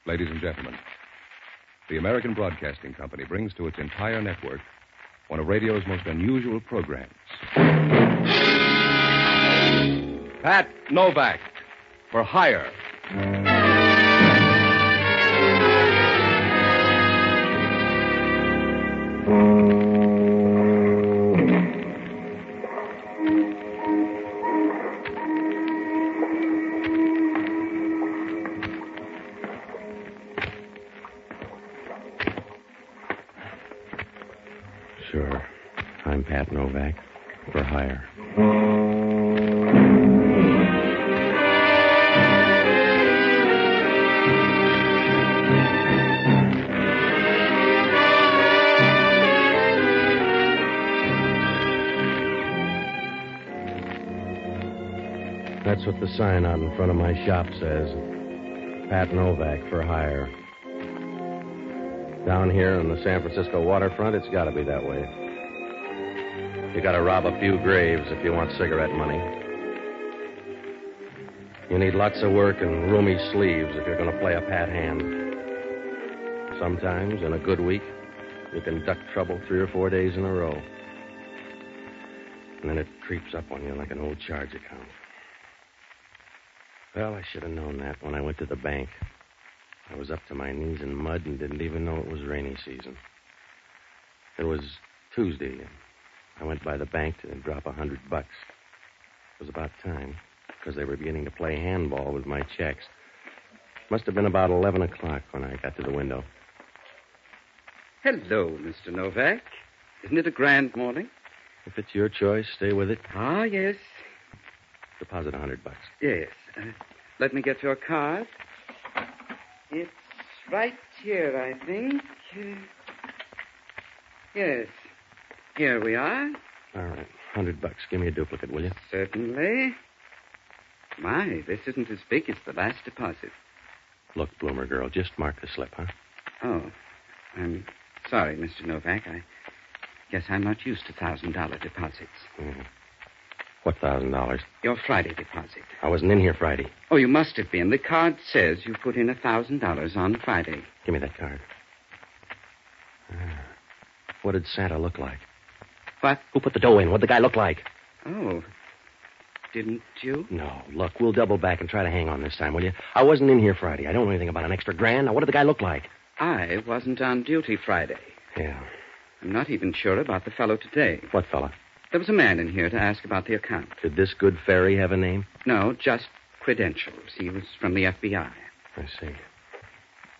Ladies and gentlemen, the American Broadcasting Company brings to its entire network one of radio's most unusual programs. Pat Novak For Hire. Sure. I'm Pat Novak. For hire. That's what the sign out in front of my shop says. Pat Novak for hire. Down here on the San Francisco waterfront, it's got to be that way. You got to rob a few graves if you want cigarette money. You need lots of work and roomy sleeves if you're going to play a pat hand. Sometimes, in a good week, you can duck trouble 3 or 4 days in a row. And then it creeps up on you like an old charge account. Well, I should have known that when I went to the bank. I was up to my knees in mud and didn't even know it was rainy season. It was Tuesday, and I went by the bank to drop $100. It was about time, because they were beginning to play handball with my checks. Must have been about 11 o'clock when I got to the window. Hello, Mr. Novak. Isn't it a grand morning? If it's your choice, stay with it. Ah, yes. Deposit $100. Yes. Let me get your card. It's right here, I think. Yes. Here we are. All right. $100. Give me a duplicate, will you? Certainly. My, this isn't as big as the last deposit. Look, Bloomer girl, just mark the slip, huh? Oh, I'm sorry, Mr. Novak. I guess I'm not used to $1,000 deposits. Mm. What $1,000? Your Friday deposit. I wasn't in here Friday. Oh, you must have been. The card says you put in $1,000 on Friday. Give me that card. What did Santa look like? What? Who put the dough in? What'd the guy look like? Oh, didn't you? No. Look, we'll double back and try to hang on this time, will you? I wasn't in here Friday. I don't know anything about an extra grand. Now, what did the guy look like? I wasn't on duty Friday. Yeah. I'm not even sure about the fellow today. What fella? There was a man in here to ask about the account. Did this good fairy have a name? No, just credentials. He was from the FBI. I see.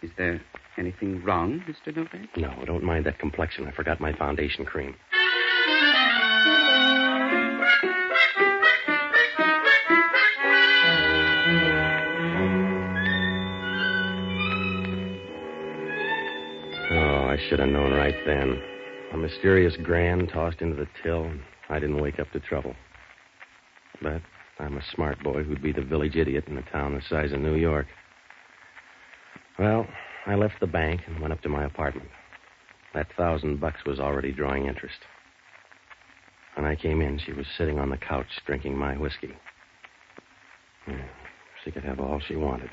Is there anything wrong, Mr. Novak? No, don't mind that complexion. I forgot my foundation cream. Oh, I should have known right then. A mysterious grand tossed into the till, and I didn't wake up to trouble. But I'm a smart boy who'd be the village idiot in a town the size of New York. Well, I left the bank and went up to my apartment. That $1,000 was already drawing interest. When I came in, she was sitting on the couch drinking my whiskey. She could have all she wanted.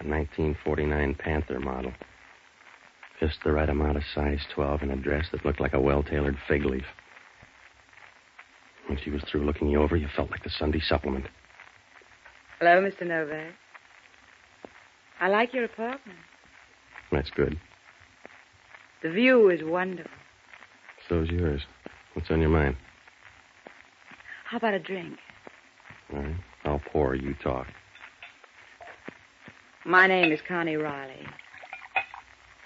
A 1949 Panther model. Just the right amount of size 12 in a dress that looked like a well-tailored fig leaf. When she was through looking you over, you felt like the Sunday supplement. Hello, Mr. Novak. I like your apartment. That's good. The view is wonderful. So's yours. What's on your mind? How about a drink? All right. I'll pour. You talk. My name is Connie Riley.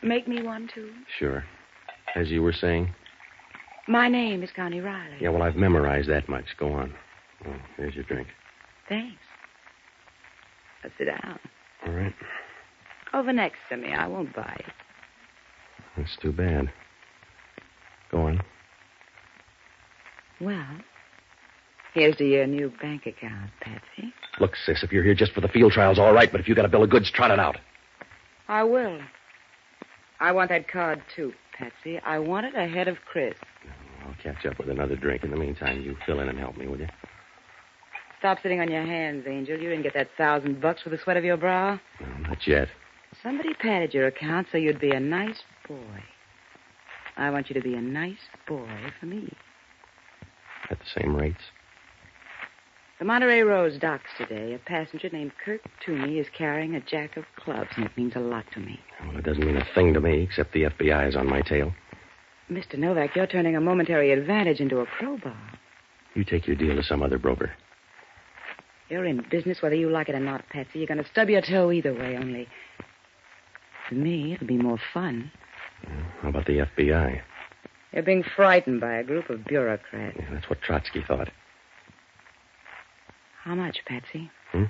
Make me one, too? Sure. As you were saying? My name is Connie Riley. Yeah, well, I've memorized that much. Go on. Oh, here's your drink. Thanks. Now sit down. All right. Over next to me. I won't bite. That's too bad. Go on. Well, here's to your new bank account, Patsy. Look, sis, if you're here just for the field trials, all right, but if you got a bill of goods, trot it out. I will. I want that card, too, Patsy. I want it ahead of Chris. I'll catch up with another drink. In the meantime, you fill in and help me, will you? Stop sitting on your hands, Angel. You didn't get that $1,000 for the sweat of your brow. No, not yet. Somebody padded your account so you'd be a nice boy. I want you to be a nice boy for me. At the same rates? The Monterey Rose docks today. A passenger named Kirk Toomey is carrying a jack of clubs, and it means a lot to me. Well, it doesn't mean a thing to me, except the FBI is on my tail. Mr. Novak, you're turning a momentary advantage into a crowbar. You take your deal to some other broker. You're in business whether you like it or not, Patsy. You're going to stub your toe either way, only... For me, it'll be more fun. How about the FBI? You're being frightened by a group of bureaucrats. Yeah, that's what Trotsky thought. How much, Patsy? Hmm?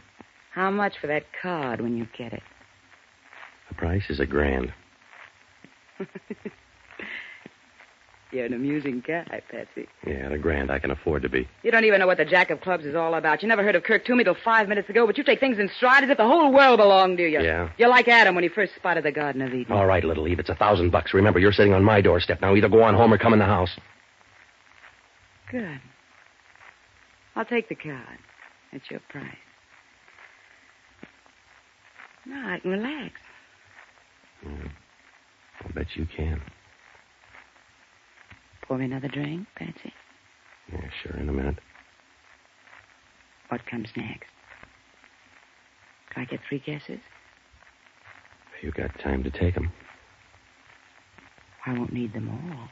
How much for that card when you get it? The price is $1,000. You're an amusing guy, Patsy. Yeah, $1,000 I can afford to be. You don't even know what the Jack of Clubs is all about. You never heard of Kirk Toomey till 5 minutes ago, but you take things in stride as if the whole world belonged to you. Yeah? You're like Adam when he first spotted the Garden of Eden. All right, little Eve, it's $1,000. Remember, you're sitting on my doorstep now. Either go on home or come in the house. Good. I'll take the card. That's your price. Now I can relax. I'll bet you can. Pour me another drink, Patsy. Yeah, sure, in a minute. What comes next? Can I get 3 guesses? You got time to take them. I won't need them all.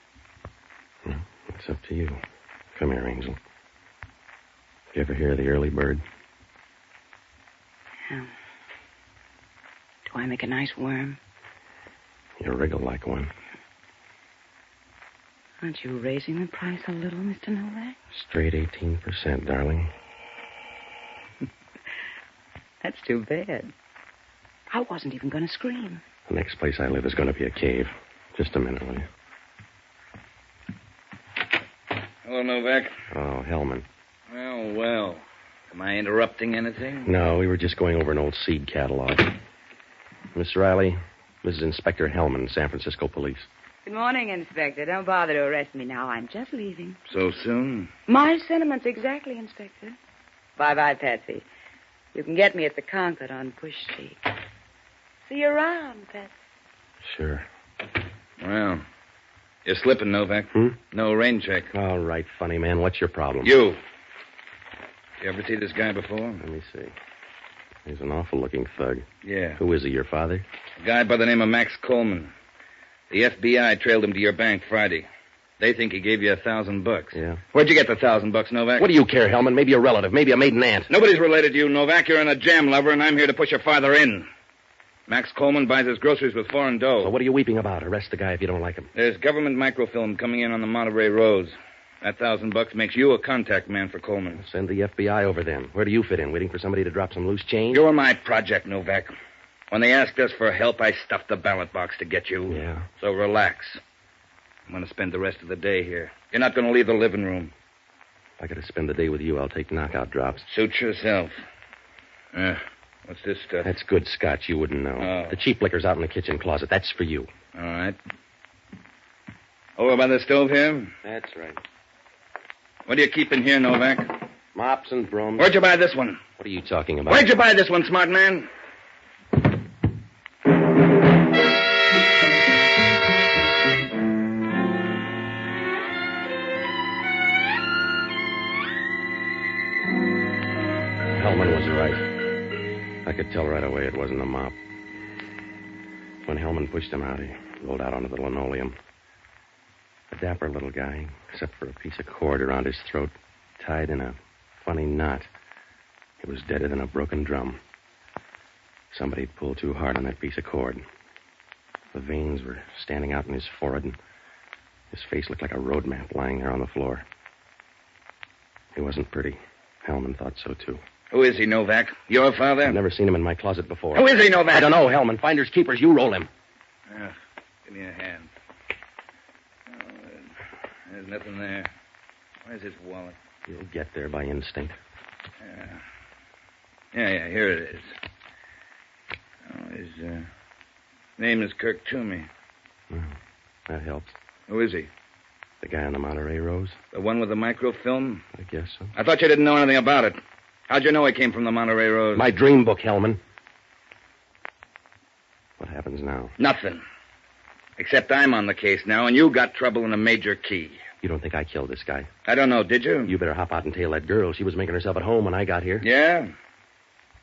Well, it's up to you. Come here, Angel. You ever hear of the early bird? Yeah. Do I make a nice worm? You wriggle like one. Aren't you raising the price a little, Mr. Novak? Straight 18%, darling. That's too bad. I wasn't even going to scream. The next place I live is going to be a cave. Just a minute, will you? Hello, Novak. Oh, Hellman. Well. Am I interrupting anything? No, we were just going over an old seed catalog. Miss Riley, this is Inspector Hellman, San Francisco Police. Good morning, Inspector. Don't bother to arrest me now. I'm just leaving. So soon? My sentiments exactly, Inspector. Bye-bye, Patsy. You can get me at the Concord on Bush Street. See you around, Patsy. Sure. Well, you're slipping, Novak. No rain check. All right, funny man. What's your problem? You ever see this guy before? Let me see. He's an awful-looking thug. Yeah. Who is he, your father? A guy by the name of Max Coleman. The FBI trailed him to your bank Friday. They think he gave you $1,000. Yeah. Where'd you get the $1,000, Novak? What do you care, Hellman? Maybe a relative, maybe a maiden aunt. Nobody's related to you, Novak. You're in a jam lover, and I'm here to push your father in. Max Coleman buys his groceries with foreign dough. So what are you weeping about? Arrest the guy if you don't like him. There's government microfilm coming in on the Monterey Rose. That $1,000 makes you a contact man for Coleman. Send the FBI over then. Where do you fit in? Waiting for somebody to drop some loose change? You're my project, Novak. When they asked us for help, I stuffed the ballot box to get you. Yeah. So relax. I'm going to spend the rest of the day here. You're not going to leave the living room. If I got to spend the day with you, I'll take knockout drops. Suit yourself. What's this stuff? That's good scotch. You wouldn't know. Oh. The cheap liquor's out in the kitchen closet. That's for you. All right. Over by the stove here? That's right. What do you keep in here, Novak? Mops and brooms. Where'd you buy this one? What are you talking about? Where'd you buy this one, smart man? Hellman was right. I could tell right away it wasn't a mop. When Hellman pushed him out, he rolled out onto the linoleum. A dapper little guy, except for a piece of cord around his throat, tied in a funny knot. He was deader than a broken drum. Somebody pulled too hard on that piece of cord. The veins were standing out in his forehead, and his face looked like a road map lying there on the floor. He wasn't pretty. Hellman thought so, too. Who is he, Novak? Your father? I've never seen him in my closet before. Who is he, Novak? I don't know, Hellman. Finders keepers, you roll him. Give me a hand. Oh, there's nothing there. Where's his wallet? You'll get there by instinct. Yeah, here it is. Oh, his name is Kirk Toomey. Well, that helps. Who is he? The guy on the Monterey Rose? The one with the microfilm? I guess so. I thought you didn't know anything about it. How'd you know he came from the Monterey Rose? My dream book, Hellman. What happens now? Nothing. Except I'm on the case now, and you got trouble in a major key. You don't think I killed this guy? I don't know, did you? You better hop out and tail that girl. She was making herself at home when I got here. Yeah?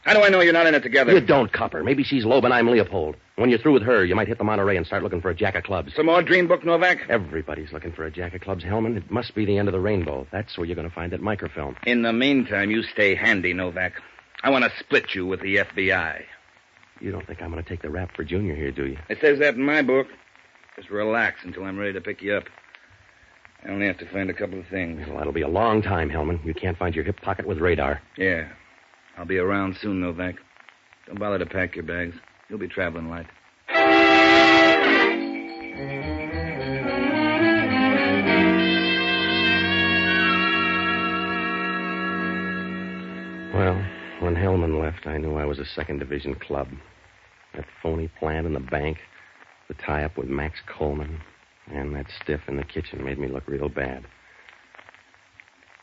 How do I know you're not in it together? You don't, copper. Maybe she's Loeb and I'm Leopold. When you're through with her, you might hit the Monterey and start looking for a jack of clubs. Some more dream book, Novak? Everybody's looking for a jack of clubs, Hellman. It must be the end of the rainbow. That's where you're going to find that microfilm. In the meantime, you stay handy, Novak. I want to split you with the FBI. You don't think I'm going to take the rap for Junior here, do you? It says that in my book. Just relax until I'm ready to pick you up. I only have to find a couple of things. Well, that'll be a long time, Hellman. You can't find your hip pocket with radar. Yeah. I'll be around soon, Novak. Don't bother to pack your bags. You'll be traveling light. Well, when Hellman left, I knew I was a second division club. That phony plant in the bank, the tie-up with Max Coleman, and that stiff in the kitchen made me look real bad.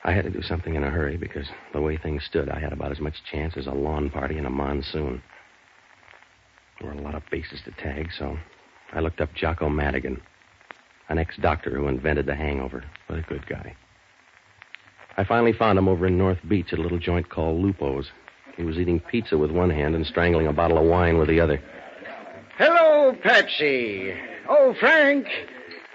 I had to do something in a hurry because the way things stood, I had about as much chance as a lawn party in a monsoon. There were a lot of bases to tag, so I looked up Jocko Madigan, an ex-doctor who invented the hangover, but a good guy. I finally found him over in North Beach at a little joint called Lupo's. He was eating pizza with one hand and strangling a bottle of wine with the other. Hello, Patsy. Oh, Frank.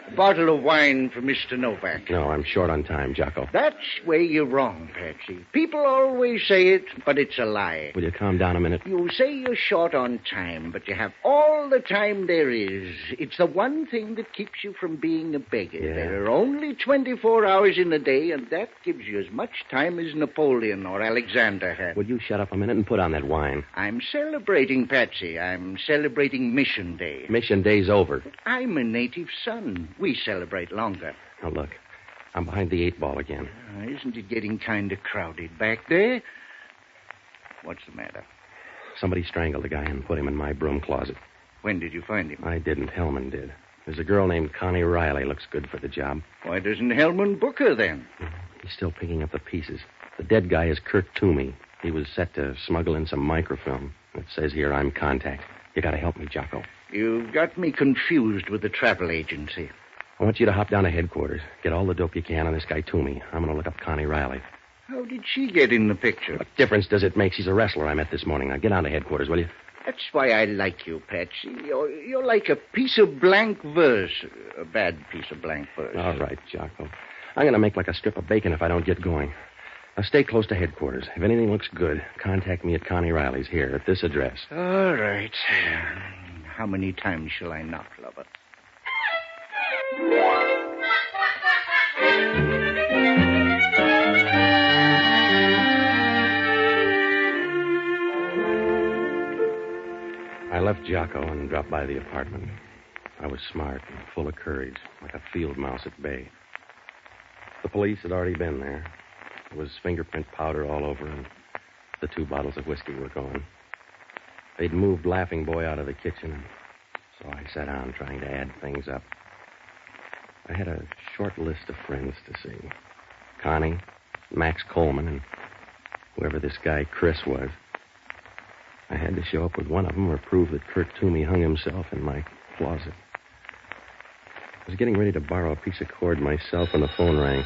A bottle of wine for Mr. Novak. No, I'm short on time, Jocko. That's where you're wrong, Patsy. People always say it, but it's a lie. Will you calm down a minute? You say you're short on time, but you have all the time there is. It's the one thing that keeps you from being a beggar. Yeah. There are only 24 hours in a day, and that gives you as much time as Napoleon or Alexander had. Would you shut up a minute and put on that wine? I'm celebrating, Patsy. I'm celebrating Mission Day. Mission Day's over. I'm a native son. We celebrate longer. Now, look, I'm behind the 8-ball again. Isn't it getting kind of crowded back there? What's the matter? Somebody strangled the guy and put him in my broom closet. When did you find him? I didn't. Hellman did. There's a girl named Connie Riley. Looks good for the job. Why doesn't Hellman book her then? He's still picking up the pieces. The dead guy is Kirk Toomey. He was set to smuggle in some microfilm. It says here I'm contact. You gotta help me, Jocko. You've got me confused with the travel agency. I want you to hop down to headquarters. Get all the dope you can on this guy Toomey. I'm going to look up Connie Riley. How did she get in the picture? What difference does it make? She's a wrestler I met this morning. Now, get down to headquarters, will you? That's why I like you, Patsy. You're like a piece of blank verse. A bad piece of blank verse. All right, Jocko. I'm going to make like a strip of bacon if I don't get going. Now, stay close to headquarters. If anything looks good, contact me at Connie Riley's here at this address. All right. How many times shall I knock, lover? I left Jocko and dropped by the apartment. I was smart and full of courage, like a field mouse at bay. The police had already been there. There was fingerprint powder all over, and the 2 bottles of whiskey were gone. They'd moved Laughing Boy out of the kitchen, and so I sat down trying to add things up. I had a short list of friends to see. Connie, Max Coleman, and whoever this guy Chris was. I had to show up with one of them or prove that Kirk Toomey hung himself in my closet. I was getting ready to borrow a piece of cord myself when the phone rang.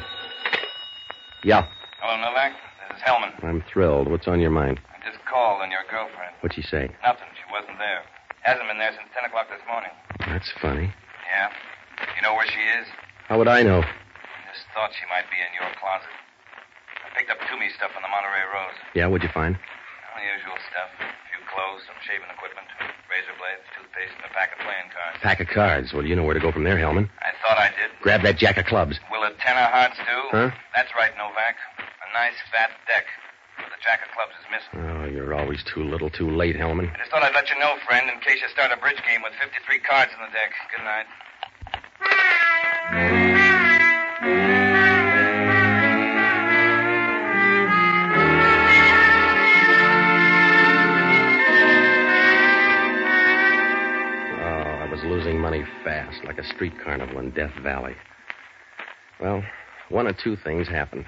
Yeah. Hello, Novak. This is Hellman. I'm thrilled. What's on your mind? I just called on your girlfriend. What'd she say? Nothing. She wasn't there. Hasn't been there since 10 o'clock this morning. That's funny. Yeah? You know where she is? How would I know? I just thought she might be in your closet. I picked up Toomey stuff on the Monterey Rose. Yeah, what'd you find? All the usual stuff. A few clothes, some shaving equipment, razor blades, toothpaste, and a pack of playing cards. Pack of cards. Well, you know where to go from there, Hellman. I thought I did. Grab that jack of clubs. Will a 10 of hearts do? Huh? That's right, Novak. A nice fat deck. But the jack of clubs is missing. Oh, you're always too little too late, Hellman. I just thought I'd let you know, friend, in case you start a bridge game with 53 cards in the deck. Good night. Losing money fast, like a street carnival in Death Valley. Well, one of 2 things happened.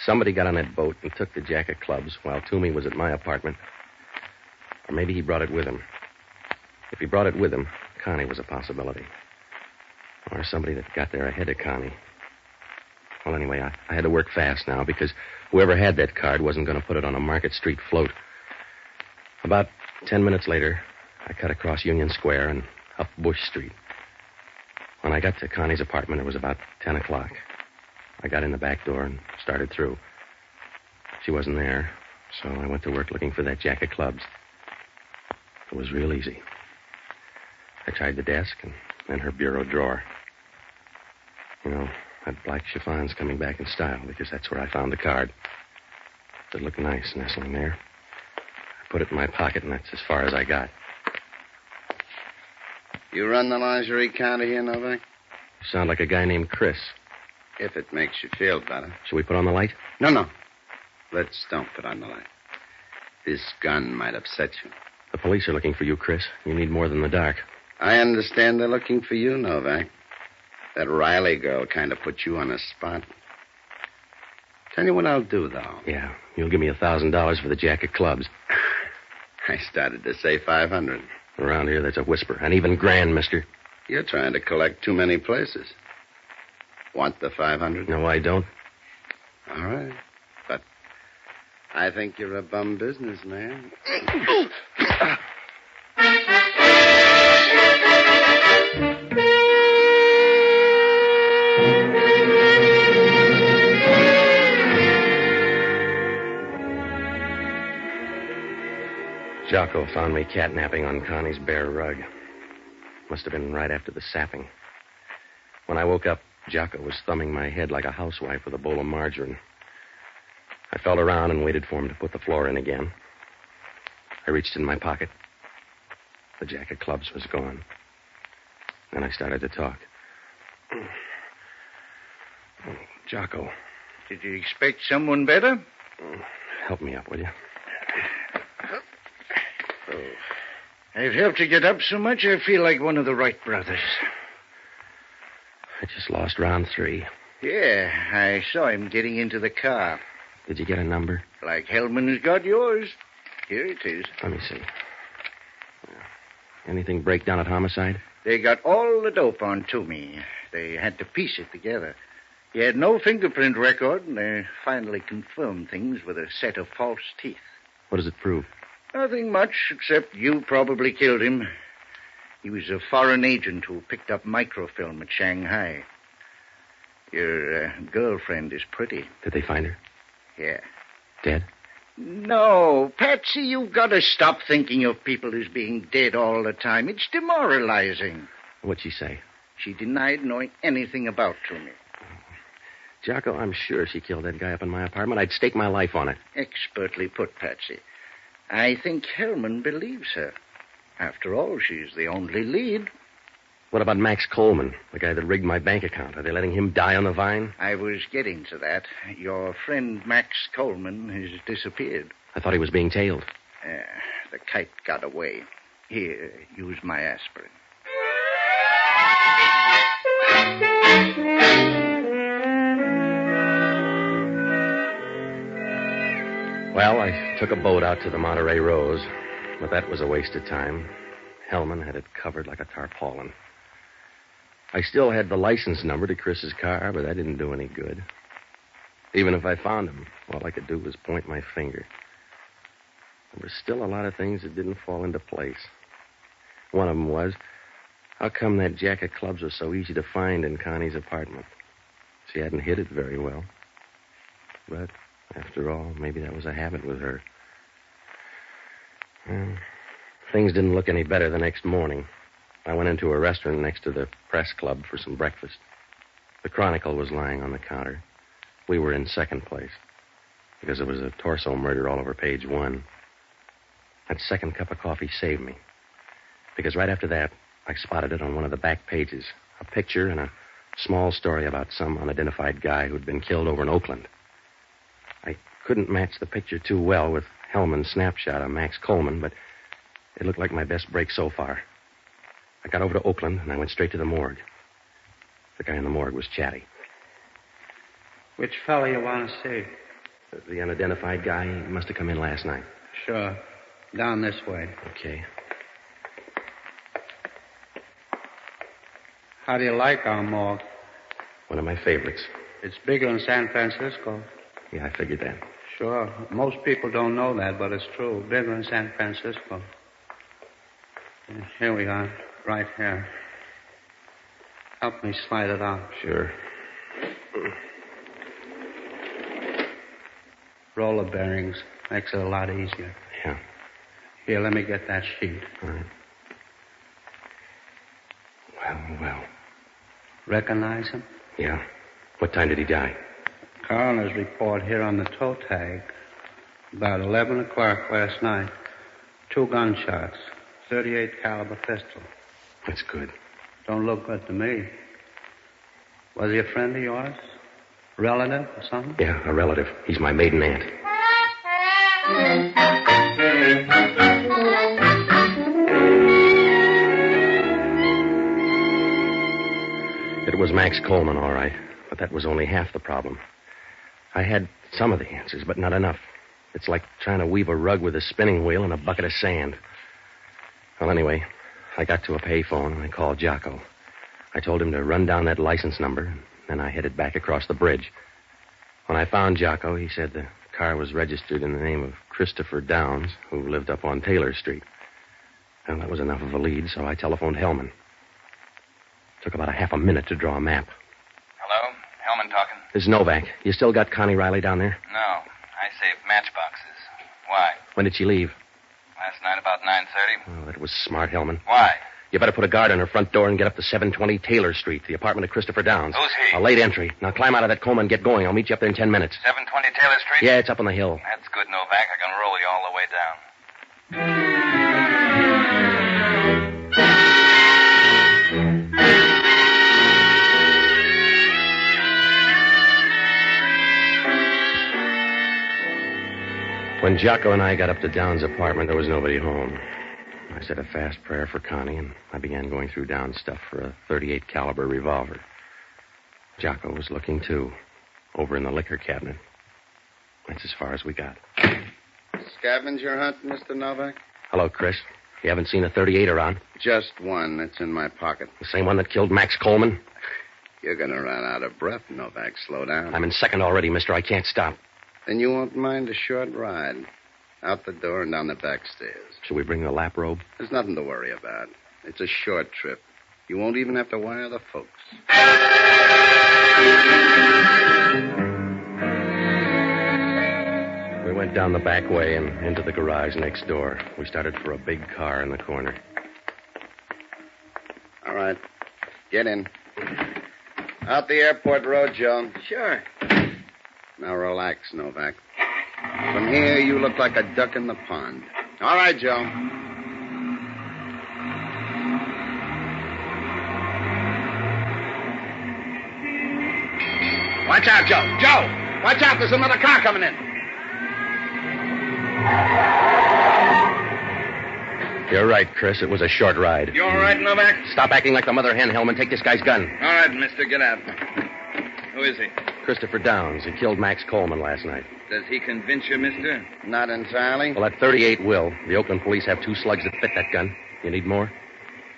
Somebody got on that boat and took the jack of clubs while Toomey was at my apartment. Or maybe he brought it with him. If he brought it with him, Connie was a possibility. Or somebody that got there ahead of Connie. Well, anyway, I had to work fast now because whoever had that card wasn't going to put it on a Market Street float. About 10 minutes later, I cut across Union Square and up Bush Street. When I got to Connie's apartment, it was about 10 o'clock. I got in the back door and started through. She wasn't there, so I went to work looking for that jack of clubs. It was real easy. I tried the desk and then her bureau drawer. You know, that black chiffon's coming back in style because that's where I found the card. It looked nice nestling there. I put it in my pocket, and that's as far as I got. You run the lingerie counter here, Novak? You sound like a guy named Chris. If it makes you feel better. Should we put on the light? No. Let's don't put on the light. This gun might upset you. The police are looking for you, Chris. You need more than the dark. I understand they're looking for you, Novak. That Riley girl kind of put you on a spot. Tell you what I'll do, though. Yeah, you'll give me $1,000 for the jack of clubs. I started to say 500. Around here, that's a whisper. And even grand, mister. You're trying to collect too many places. Want the 500? No, I don't. All right. But I think you're a bum businessman. Jocko found me catnapping on Connie's bare rug. Must have been right after the sapping. When I woke up, Jocko was thumbing my head like a housewife with a bowl of margarine. I felt around and waited for him to put the floor in again. I reached in my pocket. The jack of clubs was gone. Then I started to talk. Jocko. Did you expect someone better? Help me up, will you? I've helped you get up so much, I feel like one of the Wright brothers. I just lost round 3. Yeah, I saw him getting into the car. Did you get a number? Like Hellman has got yours. Here it is. Let me see. Anything break down at homicide? They got all the dope on Toomey. They had to piece it together. He had no fingerprint record, and they finally confirmed things with a set of false teeth. What does it prove? Nothing much, except you probably killed him. He was a foreign agent who picked up microfilm at Shanghai. Your girlfriend is pretty. Did they find her? Yeah. Dead? No, Patsy, you've got to stop thinking of people as being dead all the time. It's demoralizing. What'd she say? She denied knowing anything about Toomey. Jocko, I'm sure she killed that guy up in my apartment. I'd stake my life on it. Expertly put, Patsy. I think Hellman believes her. After all, she's the only lead. What about Max Coleman, the guy that rigged my bank account? Are they letting him die on the vine? I was getting to that. Your friend Max Coleman has disappeared. I thought he was being tailed. The kite got away. Here, use my aspirin. Well, I took a boat out to the Monterey Rose, but that was a waste of time. Hellman had it covered like a tarpaulin. I still had the license number to Chris's car, but that didn't do any good. Even if I found him, all I could do was point my finger. There were still a lot of things that didn't fall into place. One of them was, how come that jack of clubs was so easy to find in Connie's apartment? She hadn't hid it very well. But after all, maybe that was a habit with her. Well, things didn't look any better the next morning. I went into a restaurant next to the press club for some breakfast. The Chronicle was lying on the counter. We were in second place because there was a torso murder all over page 1. That second cup of coffee saved me because right after that, I spotted it on one of the back pages, a picture and a small story about some unidentified guy who'd been killed over in Oakland. I couldn't match the picture too well with Hellman's snapshot of Max Coleman, but it looked like my best break so far. I got over to Oakland, and I went straight to the morgue. The guy in the morgue was chatty. Which fellow you want to see? The unidentified guy, he must have come in last night. Sure. Down this way. Okay. How do you like our morgue? One of my favorites. It's bigger in San Francisco. Yeah, I figured that. Sure. Most people don't know that, but it's true. Bigger in San Francisco. Here we are, right here. Help me slide it out. Sure. Roller bearings makes it a lot easier. Yeah. Here, let me get that sheet. All right. Well. Recognize him? Yeah. What time did he die? Coroner's report here on the toe tag. About 11 o'clock last night. 2 gunshots. 38 caliber pistol. That's good. Don't look good to me. Was he a friend of yours? Relative or something? Yeah, a relative. He's my maiden aunt. It was Max Coleman, all right. But that was only half the problem. I had some of the answers, but not enough. It's like trying to weave a rug with a spinning wheel and a bucket of sand. Well, anyway, I got to a payphone and I called Jocko. I told him to run down that license number, and then I headed back across the bridge. When I found Jocko, he said the car was registered in the name of Christopher Downs, who lived up on Taylor Street. Well, that was enough of a lead, so I telephoned Hellman. Took about a half a minute to draw a map. Hello? Hellman talking. This is Novak. You still got Connie Riley down there? No. I saved matchboxes. Why? When did she leave? Last night about 9:30. Oh, that was smart, Hellman. Why? You better put a guard on her front door and get up to 720 Taylor Street, the apartment of Christopher Downs. Who's he? A late entry. Now climb out of that coma and get going. I'll meet you up there in 10 minutes. 720 Taylor Street? Yeah, it's up on the hill. That's good, Novak. I can roll you all the way down. When Jocko and I got up to Downs' apartment, there was nobody home. I said a fast prayer for Connie, and I began going through Downs' stuff for a .38 caliber revolver. Jocko was looking, too, over in the liquor cabinet. That's as far as we got. Scavenger hunt, Mr. Novak? Hello, Chris. You haven't seen a .38 around? Just one that's in my pocket. The same one that killed Max Coleman? You're going to run out of breath, Novak. Slow down. I'm in second already, mister. I can't stop. Then you won't mind a short ride. Out the door and down the back stairs. Should we bring the lap robe? There's nothing to worry about. It's a short trip. You won't even have to wire the folks. We went down the back way and into the garage next door. We started for a big car in the corner. All right. Get in. Out the airport road, Joe. Sure. Now relax, Novak. From here, you look like a duck in the pond. All right, Joe. Watch out, Joe. Joe! Watch out, there's another car coming in. You're right, Chris. It was a short ride. You all right, Novak? Stop acting like the mother hen, Hellman. Take this guy's gun. All right, mister. Get out. Who is he? Christopher Downs. He killed Max Coleman last night. Does he convince you, mister? Not entirely. Well, that .38 will. The Oakland police have 2 slugs that fit that gun. You need more?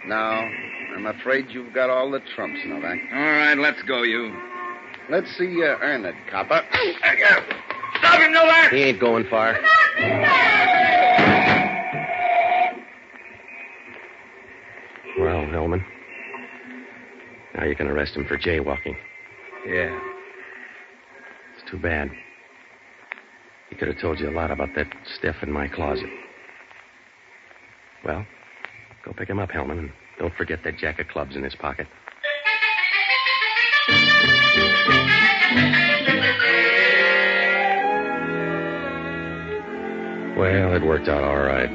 No. I'm afraid you've got all the trumps, Novak. All right, let's go, you. Let's see you earn it, copper. Stop him, Novak! He ain't going far. Well, Hellman, now you can arrest him for jaywalking. Yeah. It's too bad. He could have told you a lot about that stiff in my closet. Well, go pick him up, Hellman, and don't forget that jack of clubs in his pocket. Well, it worked out all right.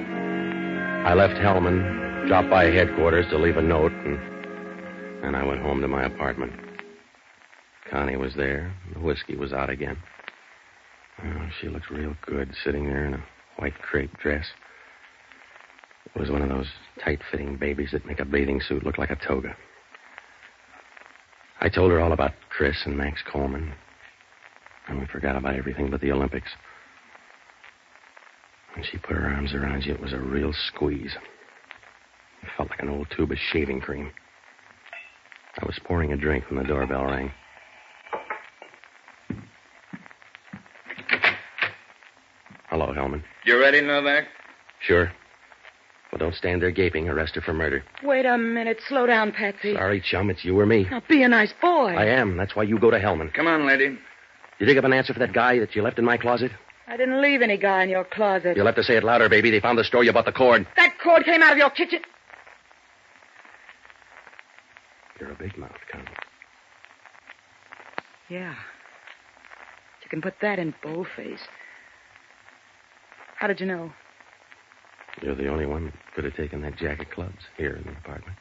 I left Hellman, dropped by headquarters to leave a note, and I went home to my apartment. Connie was there. The whiskey was out again. Oh, she looked real good sitting there in a white crepe dress. It was one of those tight-fitting babies that make a bathing suit look like a toga. I told her all about Chris and Max Coleman, and we forgot about everything but the Olympics. When she put her arms around you, it was a real squeeze. It felt like an old tube of shaving cream. I was pouring a drink when the doorbell rang. Hello, Hellman. You ready, Novak? Sure. Well, don't stand there gaping. Arrest her for murder. Wait a minute. Slow down, Patsy. Sorry, chum. It's you or me. Now, be a nice boy. I am. That's why you go to Hellman. Come on, lady. You dig up an answer for that guy that you left in my closet? I didn't leave any guy in your closet. You'll have to say it louder, baby. They found the store. You bought the cord. That cord came out of your kitchen. You're a big mouth, Connie. Yeah. You can put that in boldface. How did you know? You're the only one that could have taken that jack of clubs here in the apartment.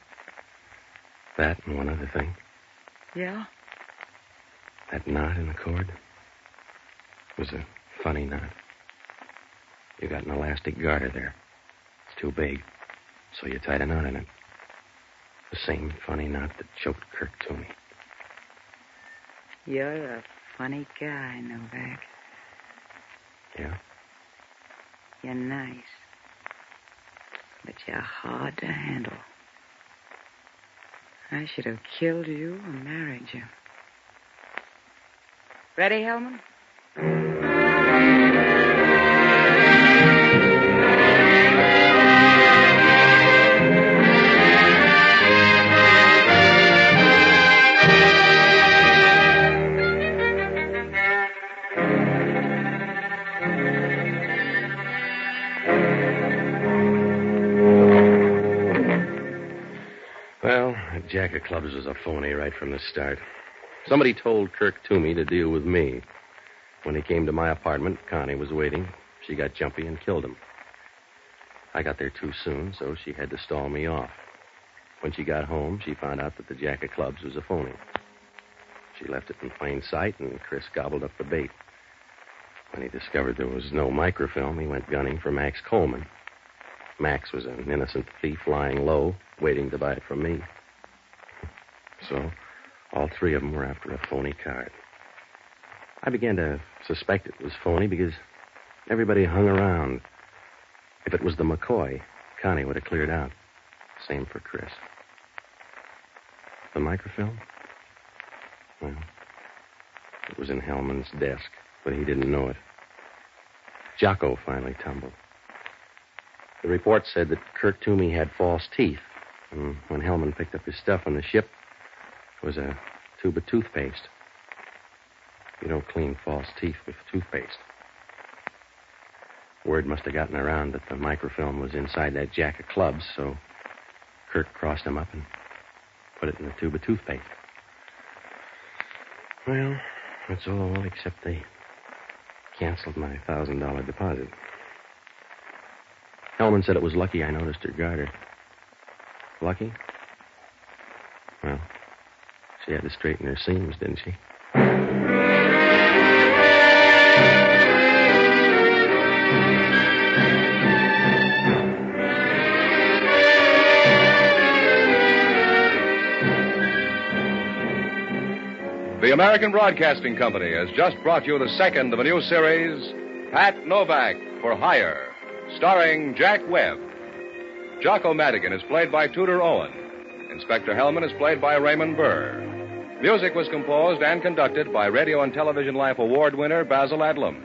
That and one other thing. Yeah? That knot in the cord was a funny knot. You got an elastic garter there. It's too big, so you tied a knot in it. The same funny knot that choked Kirk Toomey. You're a funny guy, Novak. Yeah? You're nice. But you're hard to handle. I should have killed you or married you. Ready, Hellman? Well, that jack of clubs was a phony right from the start. Somebody told Kirk Toomey to deal with me. When he came to my apartment, Connie was waiting. She got jumpy and killed him. I got there too soon, so she had to stall me off. When she got home, she found out that the jack of clubs was a phony. She left it in plain sight, and Chris gobbled up the bait. When he discovered there was no microfilm, he went gunning for Max Coleman. Max was an innocent thief lying low, waiting to buy it from me. So, all three of them were after a phony card. I began to suspect it was phony because everybody hung around. If it was the McCoy, Connie would have cleared out. Same for Chris. The microfilm? Well, it was in Hellman's desk, but he didn't know it. Jocko finally tumbled. The report said that Kirk Toomey had false teeth. And when Hellman picked up his stuff on the ship, it was a tube of toothpaste. You don't clean false teeth with toothpaste. Word must have gotten around that the microfilm was inside that jack of clubs, so Kirk crossed him up and put it in the tube of toothpaste. Well, that's all except they canceled my $1,000 deposit. Hellman said it was lucky I noticed her garter. Lucky? Well, she had to straighten her seams, didn't she? The American Broadcasting Company has just brought you the second of a new series, Pat Novak For Hire, starring Jack Webb. Jocko Madigan is played by Tudor Owen. Inspector Hellman is played by Raymond Burr. Music was composed and conducted by Radio and Television Life Award winner Basil Adlam.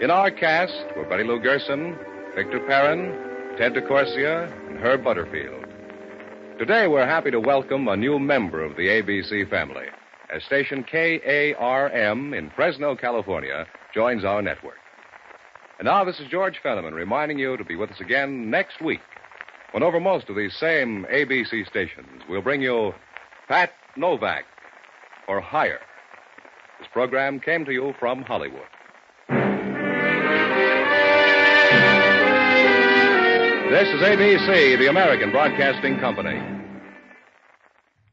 In our cast were Betty Lou Gerson, Victor Perrin, Ted DeCorsia, and Herb Butterfield. Today we're happy to welcome a new member of the ABC family, as station KARM in Fresno, California, joins our network. And now this is George Fenneman reminding you to be with us again next week, when over most of these same ABC stations we'll bring you Pat Novak For Hire. This program came to you from Hollywood. This is ABC, the American Broadcasting Company.